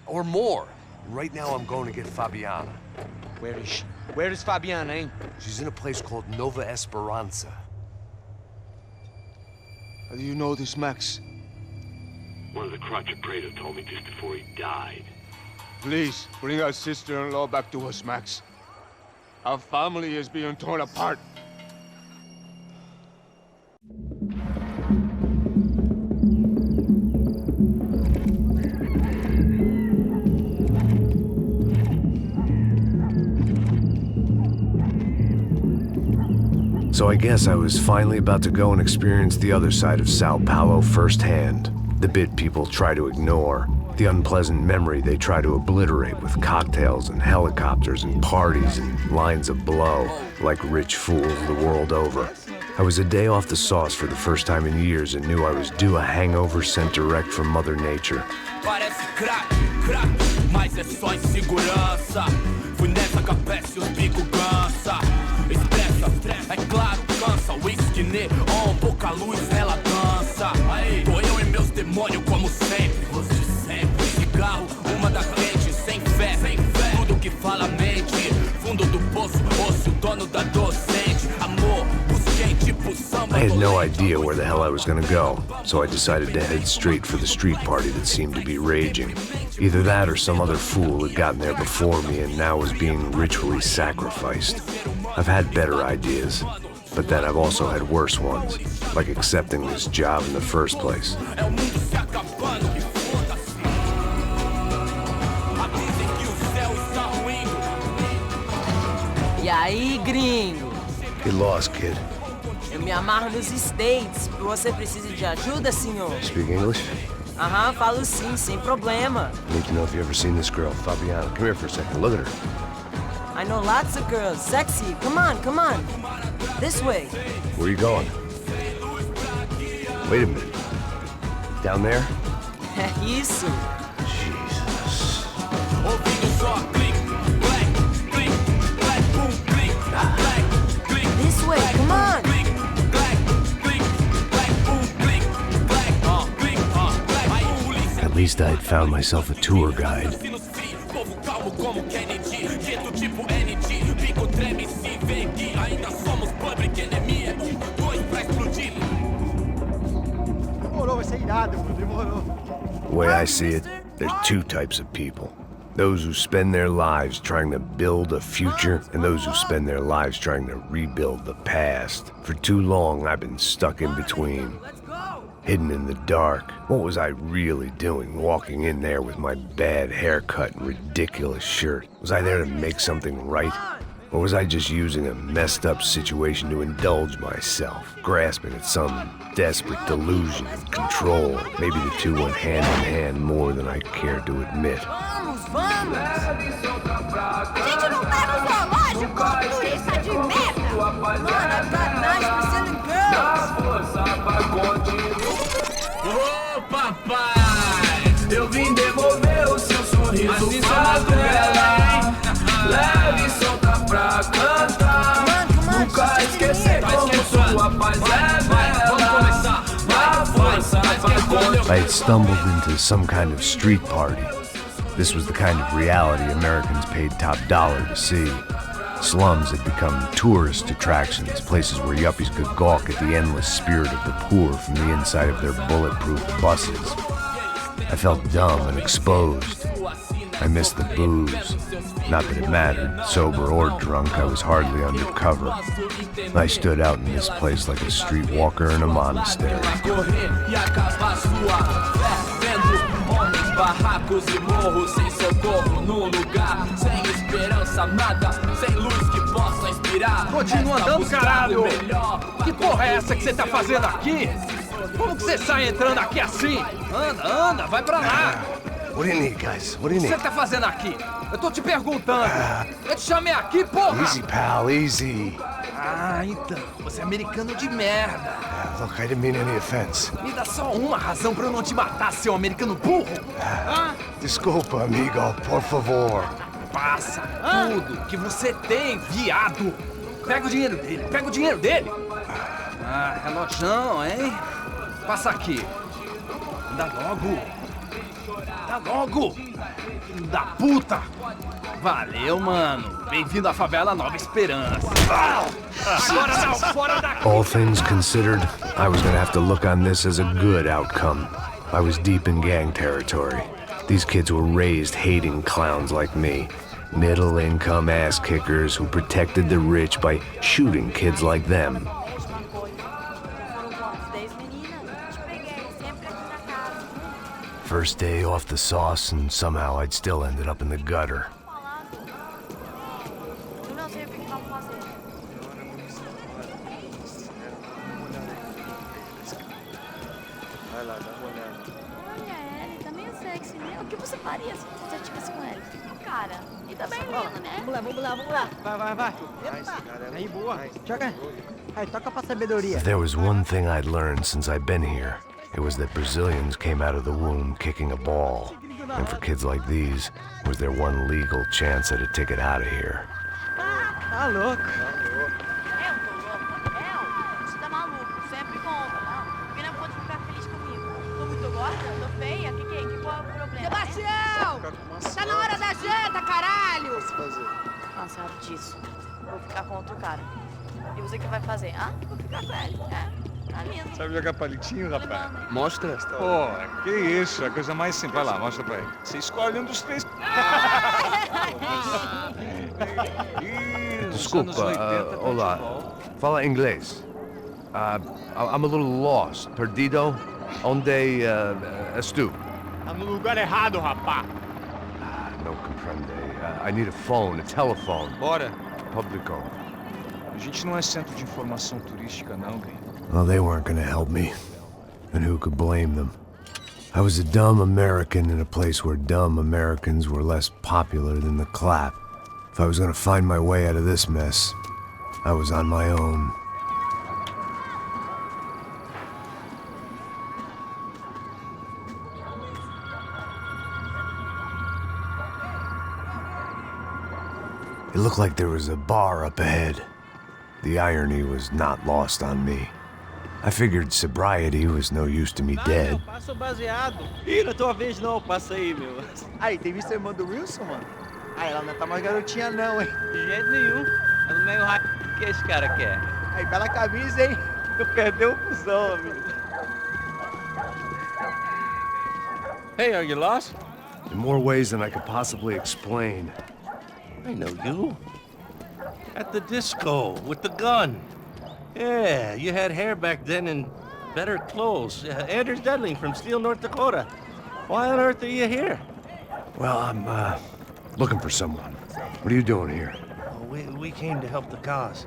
Or more. Right now I'm going to get Fabiana. Where is she? Where is Fabiana, eh? She's in a place called Nova Esperanza. How do you know this, Max? One of the Crotcher Prater told me just before he died. Please, bring our sister-in-law back to us, Max. Our family is being torn apart. So I guess I was finally about to go and experience the other side of Sao Paulo firsthand. The bit people try to ignore. The unpleasant memory they try to obliterate with cocktails and helicopters and parties and lines of blow, like rich fools the world over. I was a day off the sauce for the first time in years and knew I was due a hangover sent direct from Mother Nature. Parece crack, mas é só insegurança. Fui nessa capeste, os bico cansa. Estressa, é claro, cansa. Whisky neon, pouca luz, ela dança. Tô eu e meus demônios como sempre. Você sempre. Cigarro, uma da frente, sem fé. Tudo que fala mente. Fundo do poço, osso, dono da docente. Amor, busquei tipo samba. I had no idea where the hell I was gonna go, so I decided to head straight for the street party that seemed to be raging. Either that or some other fool had gotten there before me and now was being ritually sacrificed. I've had better ideas, but then I've also had worse ones, like accepting this job in the first place. E aí, gringo? Get lost, kid. Eu me amarro nos States. Você precisa de ajuda, senhor? Speak English? Aham, falo sim, sem problema. I need to know if you've ever seen this girl, Fabiana. Come here for a second. Look at her. I know lots of girls. Sexy. Come on, come on. This way. Where are you going? Wait a minute. Down there? É isso. Jesus. This way, come on. At least I had found myself a tour guide. The way I see it, there's two types of people. Those who spend their lives trying to build a future, and those who spend their lives trying to rebuild the past. For too long, I've been stuck in between. Hidden in the dark. What was I really doing walking in there with my bad haircut and ridiculous shirt? Was I there to make something right? Or was I just using a messed up situation to indulge myself, grasping at some desperate delusion of control? Maybe the two went hand in hand more than I cared to admit. Vamos! A gente não tá no zoológico, turista de merda! Mano, I've got nice Brazilian girls! Ô, papai! Eu vim devolver o seu sorriso padrão. Leve e solta pra cantar. Nunca esquecer como sua paz é bela. Dá força pra continuar. I had stumbled into some kind of street party. This was the kind of reality Americans paid top dollar to see. Slums had become tourist attractions, places where yuppies could gawk at the endless spirit of the poor from the inside of their bulletproof buses. I felt dumb and exposed. I missed the booze. Not that it mattered, sober or drunk, I was hardly undercover. I stood out in this place like a streetwalker in a monastery. Barracos e morros sem socorro num lugar sem esperança, nada, sem luz que possa inspirar. Continua andando, caralho! Que porra é essa que você tá fazendo aqui? Como que você sai entrando aqui assim? Anda, vai pra lá! What do you need, guys? What do you O que need? você tá fazendo aqui? Eu tô te perguntando. Eu te chamei aqui, porra! Easy, pal, easy. Ah, então, você é americano de merda. Look, I didn't mean any offense. Me dá só uma razão pra eu não te matar, seu americano burro. Desculpa, amigo, por favor. Passa tudo que você tem, viado. Pega o dinheiro dele, Ah, relojão, hein? Passa aqui. Anda logo. Para logo! Filho da puta! Valeu, mano. Bem-vindo à favela Nova Esperança. Agora não, fora daqui! All things considered, I was gonna have to look on this as a good outcome. I was deep in gang territory. These kids were raised hating clowns like me. Middle-income ass-kickers who protected the rich by shooting kids like them. First day off the sauce, and somehow I'd still ended up in the gutter. O que você faria se você estivesse com ele? Cara, e também lindo, né? Vamos lá. Vai. Aí, boa. Joga. Aí, toca pra sabedoria. If there was one thing I'd learned since I've been here, it was that Brazilians came out of the womb kicking a ball. And for kids like these, was their one legal chance at a ticket out of here. Tá louco. Você tá maluco, sempre conta, não? Porque não pode ficar feliz comigo. Tô muito gorda? Tô feia? Que qual é o problema? Sebastião! Tá na hora da janta, caralho! Ah, sabe disso. Vou ficar com outro cara. E você que vai fazer? Ah, vou ficar com ele. Tá lindo. Sabe jogar palitinho, rapaz? Mostra. Pô, que isso, é a coisa mais simples. Vai lá, mostra pra ele. Você escolhe um dos três. Desculpa, olá. Fala inglês. I'm a little lost. Perdido? Onde estou? Tá no lugar errado, rapá. No comprende. I need a phone, a telephone. Bora. Publico. A gente não é centro de informação turística, não, gringo. Well, they weren't gonna help me. And who could blame them? I was a dumb American in a place where dumb Americans were less popular than the clap. If I was gonna find my way out of this mess, I was on my own. It looked like there was a bar up ahead. The irony was not lost on me. I figured sobriety was no use to me dead. Passa o baseado. Ih, não é tua vez não, passa aí, meu. Aí, tem visto a irmã do Wilson, mano? Aí, ela não tá mais garotinha não, hein? De jeito nenhum. É no meio raio que esse cara quer. Aí, bela camisa, hein? Tu perdeu o fusão, amigo. Hey, are you lost? In more ways than I could possibly explain. I know you. At the disco, with the gun. Yeah, you had hair back then and better clothes. Anders Dudley from Steele, North Dakota. Why on earth are you here? Well, I'm, looking for someone. What are you doing here? Oh, we came to help the cause.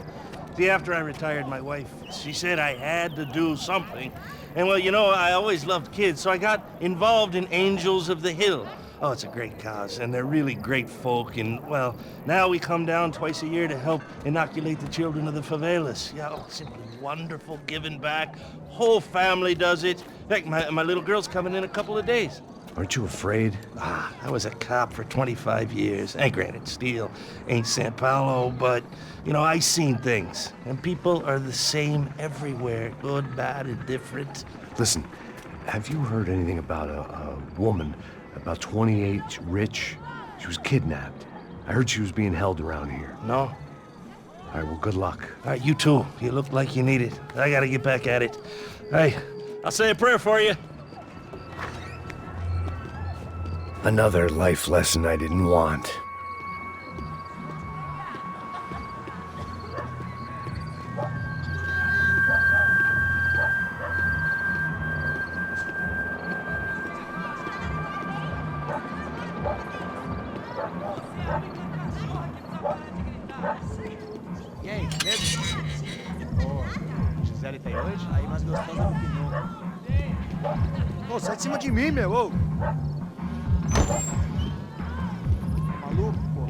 See, after I retired, my wife, she said I had to do something. And, well, you know, I always loved kids, so I got involved in Angels of the Hill. Oh, it's a great cause, and they're really great folk, and, well, now we come down twice a year to help inoculate the children of the favelas. Yeah, oh, simply wonderful, giving back. Whole family does it. In fact, my little girl's coming in a couple of days. Aren't you afraid? I was a cop for 25 years. And granted, Steele ain't San Paulo, but, you know, I seen things. And people are the same everywhere, good, bad, and different. Listen, have you heard anything about a woman, about 28, rich? She was kidnapped. I heard she was being held around here. No? All right, well, good luck. All right, you too. You look like you need it. I gotta get back at it. Hey, I'll say a prayer for you. Another life lesson I didn't want. E aí, beleza? Ô, Gisele tá aí hoje? Aí, mais gostosa do que nunca. Ô, sai de cima de mim, meu, ô! Maluco, pô.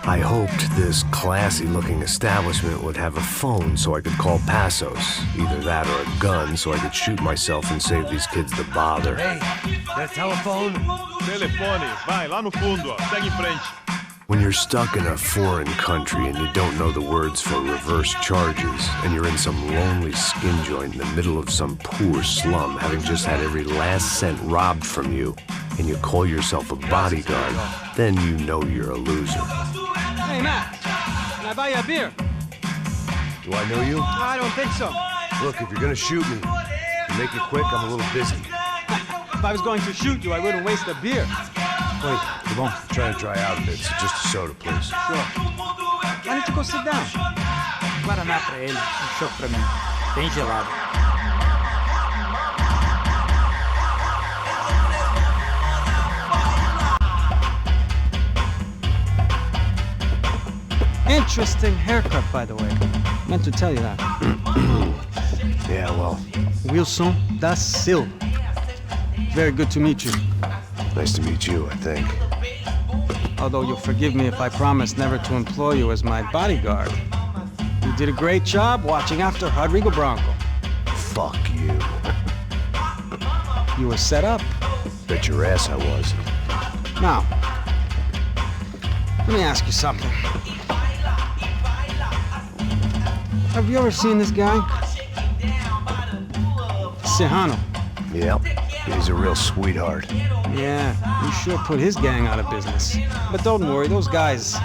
I hope hoped this classy-looking establishment would have a phone so I could call Passos. Either that or a gun so I could shoot myself and save these kids the bother. Hey, got a telephone? Telefone, vai, lá no fundo, ó. Segue em frente. When you're stuck in a foreign country and you don't know the words for reverse charges, and you're in some lonely skin joint in the middle of some poor slum, having just had every last cent robbed from you, and you call yourself a bodyguard, then you know you're a loser. Hey, Matt, can I buy you a beer? Do I know you? I don't think so. Look, if you're gonna shoot me, make it quick, I'm a little busy. If I was going to shoot you, I wouldn't waste a beer. Wait, come on. I'm trying to dry out a bit, so just a soda, please. Sure. Why don't you go sit down? Guaraná pra ele, chopp pra mim. Bem gelado. Interesting haircut, by the way. Meant to tell you that. Yeah, well, Wilson da Silva. Very good to meet you. nice to meet you, I think. Although you'll forgive me if I promise never to employ you as my bodyguard. You did a great job watching after Rodrigo Branco. Fuck you. You were set up. Bet your ass I was. Now, let me ask you something. Have you ever seen this guy? Serrano. Yep, he's a real sweetheart. Yeah, he sure put his gang out of business. But don't worry, those guys,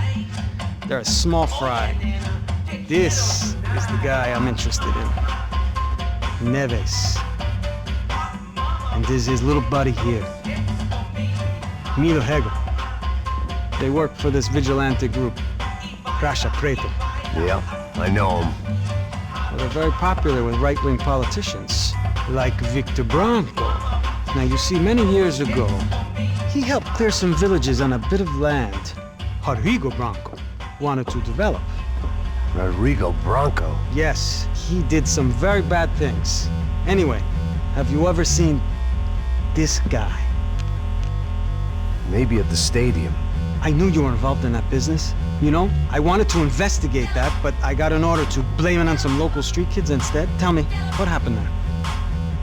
they're a small fry. This is the guy I'm interested in. Neves. And this is his little buddy here. Milo Hegel. They work for this vigilante group, Caixa Preta. Yep, I know him. Well, they're very popular with right-wing politicians, like Victor Branco. Now, you see, many years ago, he helped clear some villages on a bit of land Rodrigo Branco wanted to develop. Rodrigo Branco? Yes, he did some very bad things. Anyway, have you ever seen this guy? Maybe at the stadium. I knew you were involved in that business. You know, I wanted to investigate that, but I got an order to blame it on some local street kids instead. Tell me, what happened there?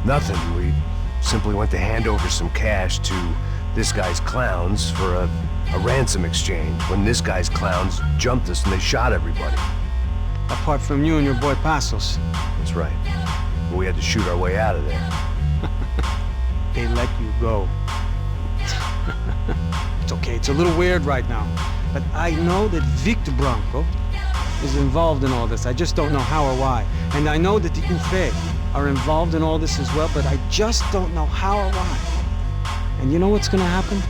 Nothing. We simply went to hand over some cash to this guy's clowns for a ransom exchange when this guy's clowns jumped us and they shot everybody. Apart from you and your boy Passos. That's right. But we had to shoot our way out of there. They let you go. It's okay, it's a little weird right now. But I know that Victor Branco is involved in all this. I just don't know how or why. And I know that the UFE are involved in all this as well, but I just don't know how or why. And you know what's gonna happen?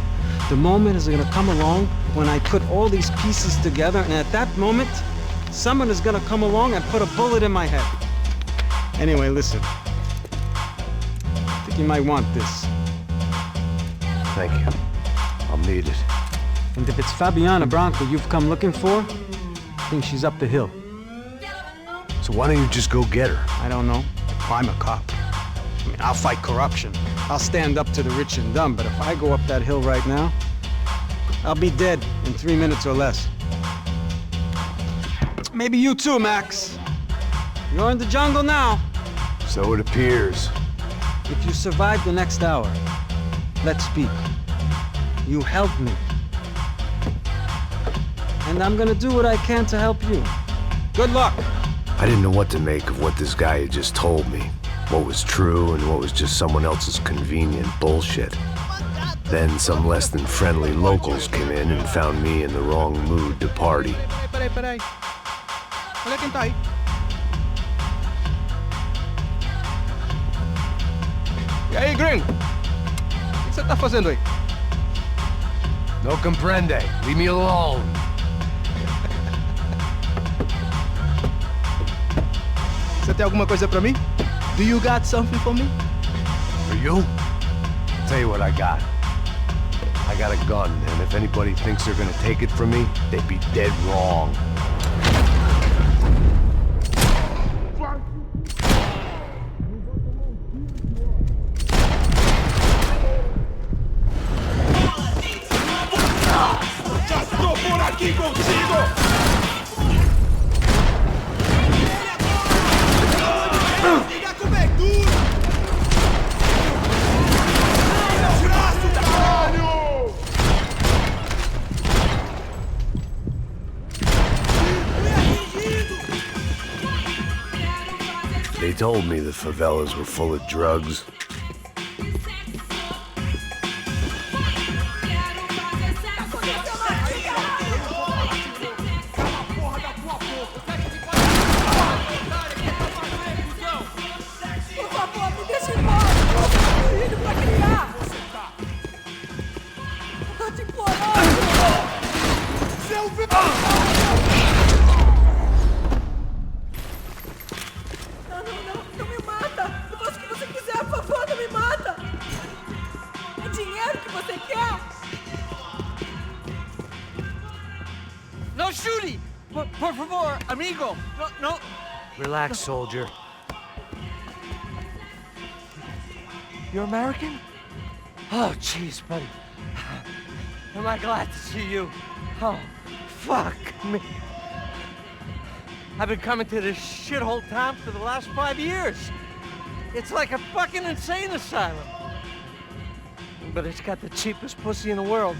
The moment is gonna come along when I put all these pieces together, and at that moment, someone is gonna come along and put a bullet in my head. Anyway, listen. I think you might want this. Thank you. I'll need it. And if it's Fabiana Branco you've come looking for, I think she's up the hill. So why don't you just go get her? I don't know. I'm a cop. I mean, I'll fight corruption. I'll stand up to the rich and dumb, but if I go up that hill right now, I'll be dead in 3 minutes or less. Maybe you too, Max. You're in the jungle now. So it appears. If you survive the next hour, let's speak. You helped me. And I'm gonna do what I can to help you. Good luck! I didn't know what to make of what this guy had just told me. What was true and what was just someone else's convenient bullshit. Then some less than friendly locals came in and found me in the wrong mood to party. Peraí. Olha quem tá aí. E aí, gringo? O que você tá fazendo aí? No comprende. Leave me alone. Você tem alguma coisa pra mim? Do you got something for me? For you? I'll tell you what I got. I got a gun, and if anybody thinks they're gonna take it from me, they'd be dead wrong. Já estou por aqui contigo! told me the favelas were full of drugs. No shooting! Por favor, amigo! No. Relax, soldier. You're American? Oh, jeez, buddy. Am I glad to see you? Oh, fuck me. I've been coming to this shithole town for the last 5 years. It's like a fucking insane asylum. But it's got the cheapest pussy in the world.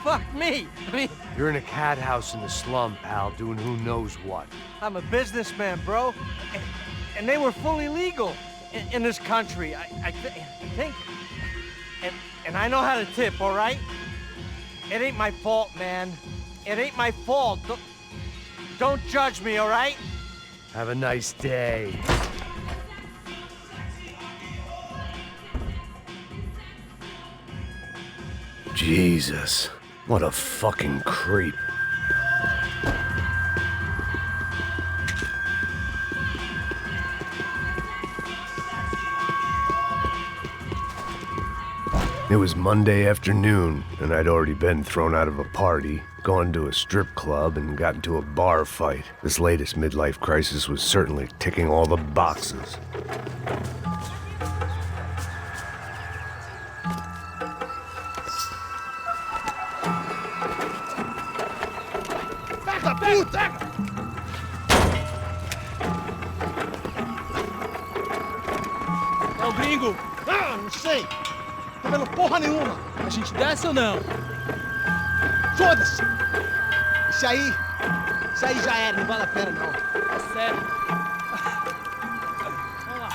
Fuck me. I mean, You're in a cat house in the slum, pal, doing who knows what. I'm a businessman, bro. And they were fully legal in this country, I think. And I know how to tip, all right? It ain't my fault, man. It ain't my fault. Don't judge me, all right? Have a nice day. Jesus, what a fucking creep. It was Monday afternoon, and I'd already been thrown out of a party, gone to a strip club, and got into a bar fight. This latest midlife crisis was certainly ticking all the boxes. É o gringo! Ah, não sei! Tá vendo porra nenhuma! A gente desce ou não? Foda-se! Isso aí já era, não vale a pena não. É sério. Vamos lá.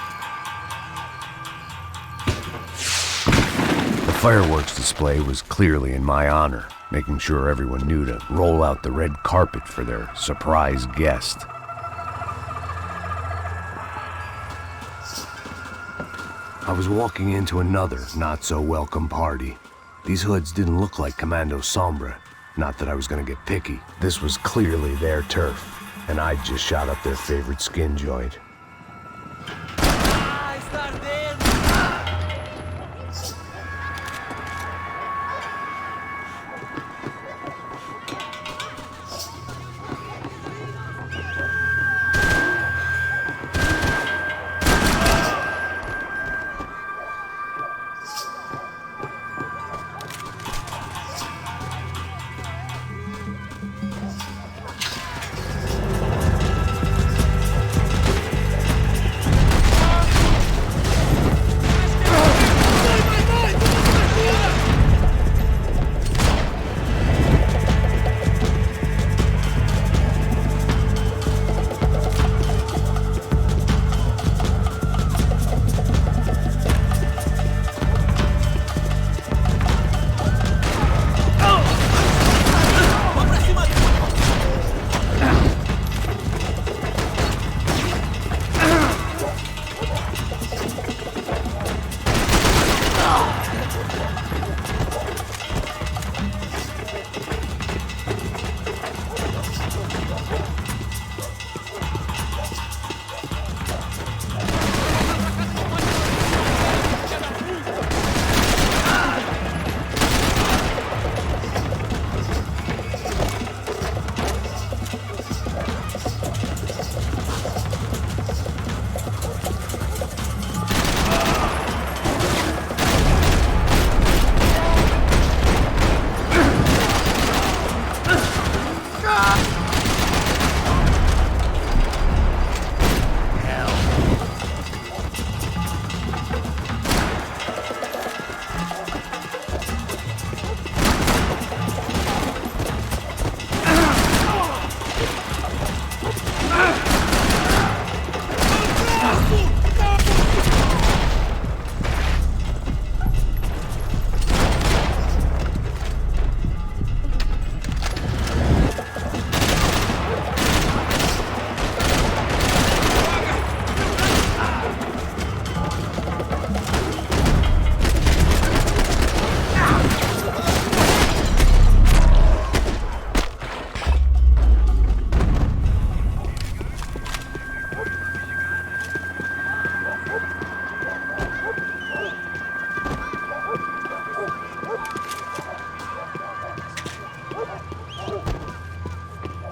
The fireworks display was clearly in my honor, making sure everyone knew to roll out the red carpet for their surprise guest. I was walking into another not-so-welcome party. These hoods didn't look like Commando Sombra. Not that I was gonna get picky. This was clearly their turf, and I'd just shot up their favorite skin joint.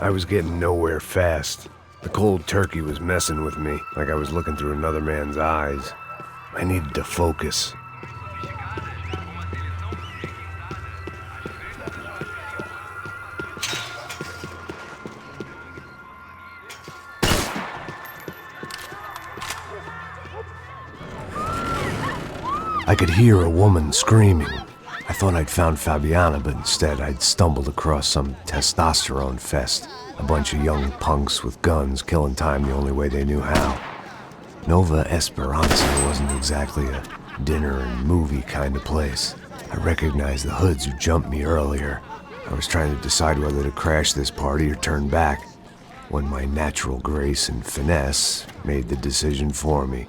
I was getting nowhere fast. The cold turkey was messing with me, like I was looking through another man's eyes. I needed to focus. I could hear a woman screaming. I thought I'd found Fabiana, but instead I'd stumbled across some testosterone fest. A bunch of young punks with guns killing time the only way they knew how. Nova Esperanza wasn't exactly a dinner and movie kind of place. I recognized the hoods who jumped me earlier. I was trying to decide whether to crash this party or turn back, when my natural grace and finesse made the decision for me.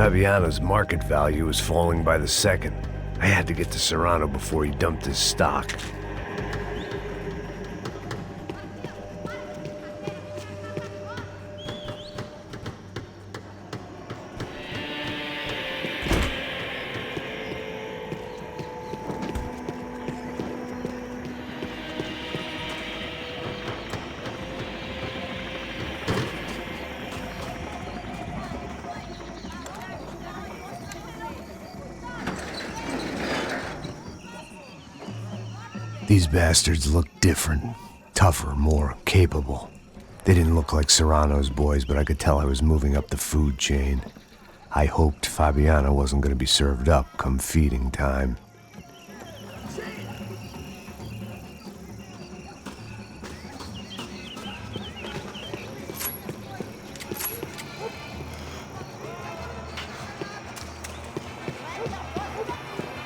Fabiano's market value was falling by the second. I had to get to Serrano before he dumped his stock. These bastards looked different, tougher, more capable. They didn't look like Serrano's boys, but I could tell I was moving up the food chain. I hoped Fabiana wasn't going to be served up come feeding time.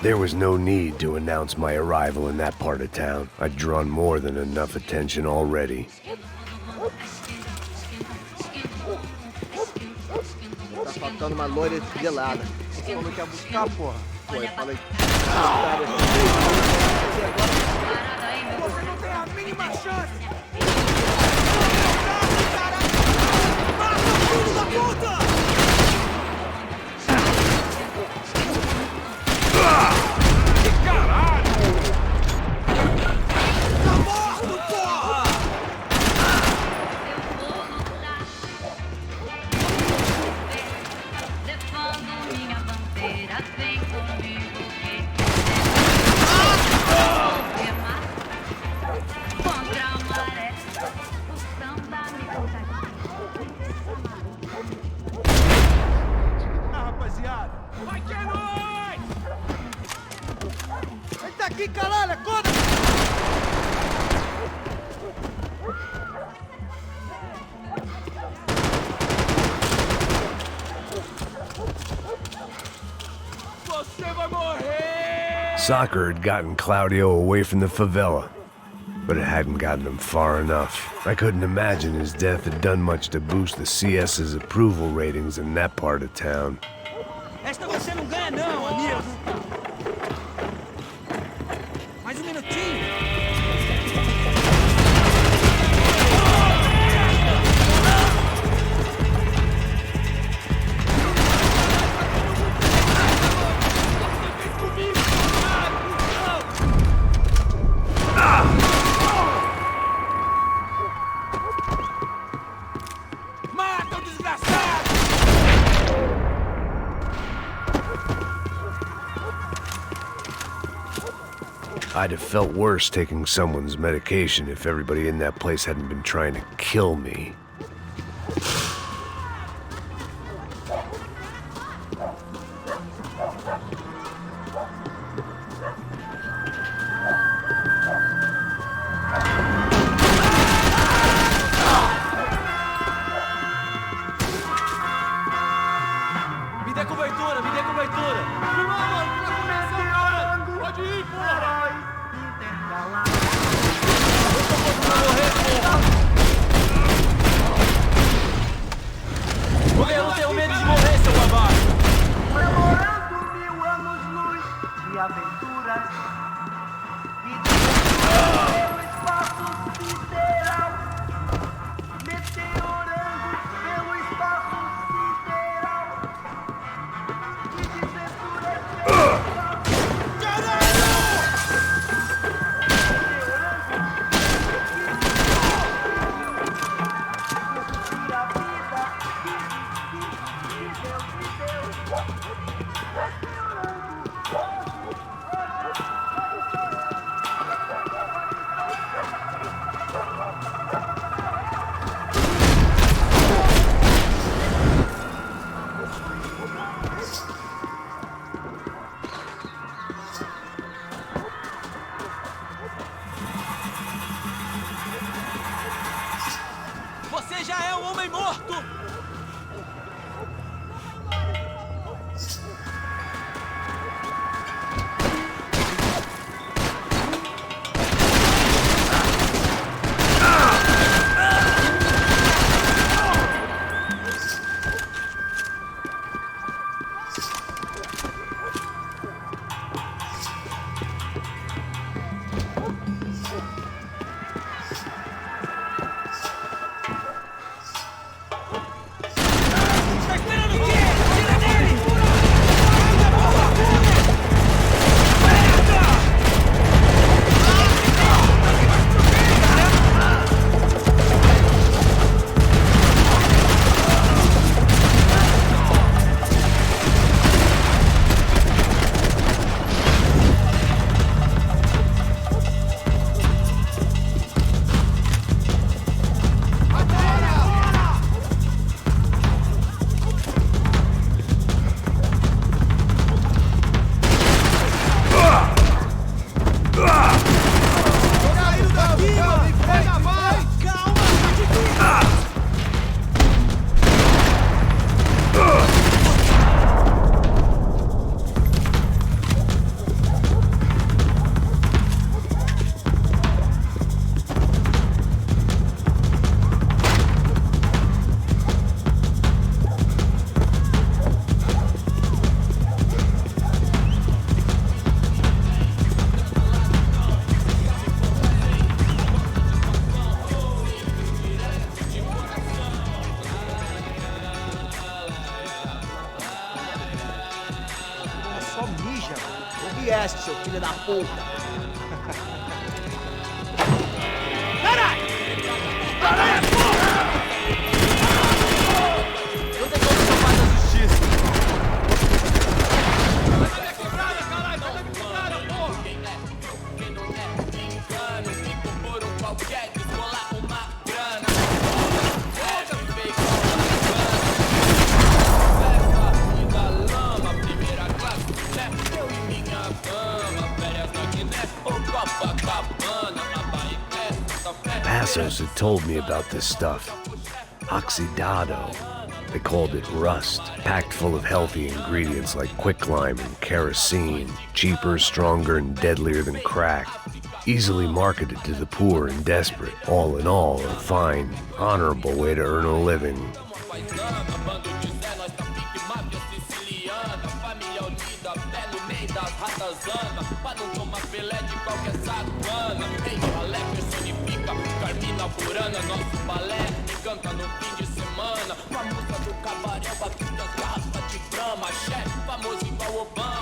There was no need to announce my arrival in that part of town. I'd drawn more than enough attention already. Tá faltando uma loira gelada. Falou que ia buscar, porra. Foi, falei. Você não tem a mínima chance! Mata o filho da puta! Aqui, caralho, acorda! Você vai morrer! Soccer had gotten Claudio away from the favela, but it hadn't gotten him far enough. I couldn't imagine his death had done much to boost the CS's approval ratings in that part of town. Esta você não ganha não, amigo! Mais minutinho! Mata o desgraçado! I'd have felt worse taking someone's medication if everybody in that place hadn't been trying to kill me. Me dê cobertura, me dê cobertura! Irmão, mano, tá começando, cara! Pode ir, porra! Eu não tenho medo de morrer, seu babaca! Demorando 1000 anos-luz de aventuras e de espaço sideral, meteorando pelo espaço sideral e desventuras pelo Você já é um homem morto! porra! Caralho! Caralho, porra! Não tem como escapar da justiça. Passos had told me about this stuff. Oxidado. They called it rust, packed full of healthy ingredients like quicklime and kerosene, cheaper, stronger, and deadlier than crack. Easily marketed to the poor and desperate. All in all, a fine, honorable way to earn a living. Nosso balé canta no fim de semana. Com a música do cabaré, batuta as garrafas de brama. Chefe famoso igual Obama,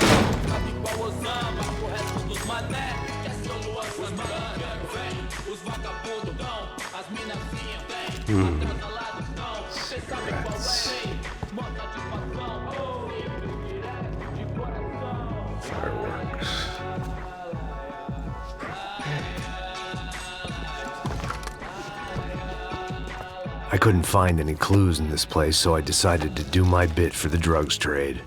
sabe igual Osama. O resto dos mané, que é seu Luan Santana. Vem, os vagabundos dão, as minazinhas vem. Atrasa lá no chão, cê sabe qual é. Mostra de patrão, direto de coração. Fireworks. I couldn't find any clues in this place, so I decided to do my bit for the drugs trade.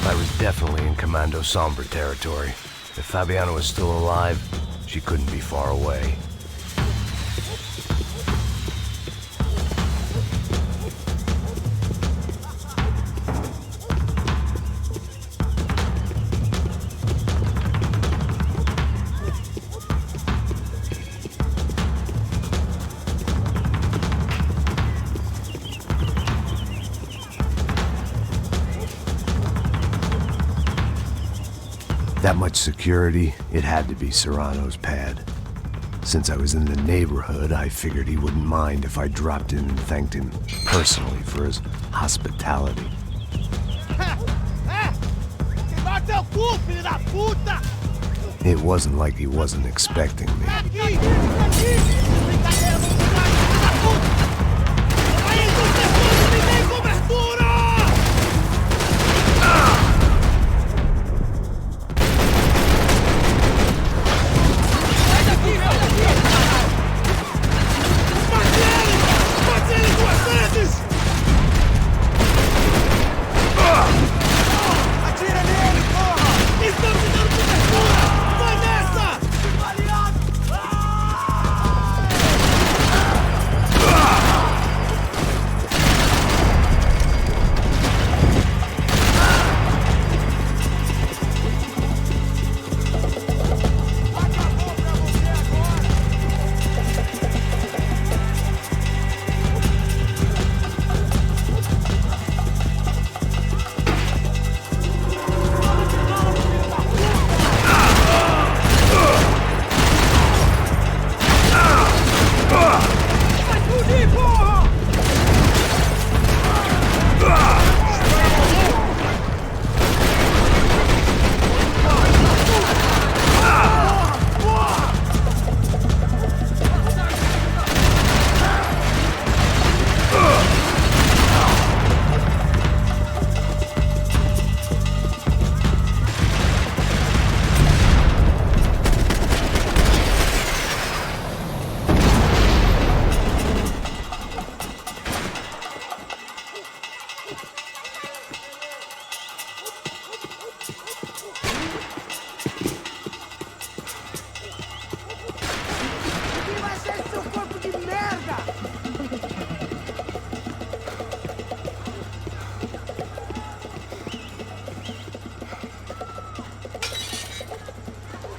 I was definitely in Commando Sombra territory. If Fabiana was still alive, she couldn't be far away. That much security, it had to be Serrano's pad. Since I was in the neighborhood, I figured he wouldn't mind if I dropped in and thanked him personally for his hospitality. It wasn't like he wasn't expecting me.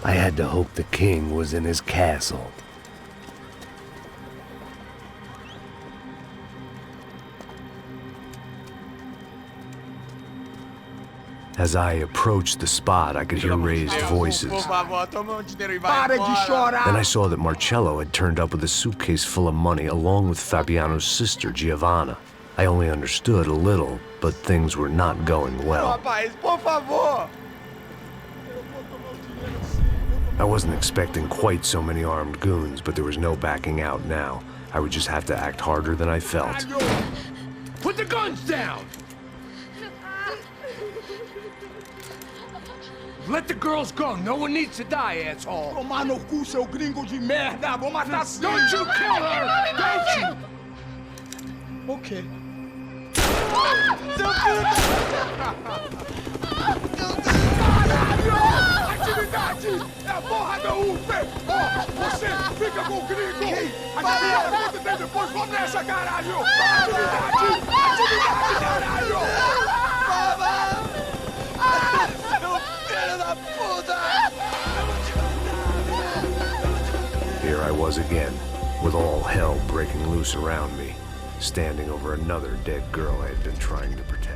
I had to hope the king was in his castle. As I approached the spot, I could hear raised voices. Por favor, toma dinheiro e vai Para de embora. chorar! Then I saw that Marcello had turned up with a suitcase full of money along with Fabiano's sister, Giovanna. I only understood a little, but things were not going well. Rapaz, por favor! I wasn't expecting quite so many armed goons, but there was no backing out now. I would just have to act harder than I felt. Put the guns down! Let the girls go. No one needs to die, asshole. Tomar no cu, seu gringo de merda! Vou matar sim! Don't you kill her! Don't you! Ok. Seu filho Caralho! Atividade! É a porra da UP! Ó, você fica com o gringo! A galera conta tem depois, vamos nessa, caralho! Atividade! Atividade, caralho! Here I was again, with all hell breaking loose around me, standing over another dead girl I had been trying to protect.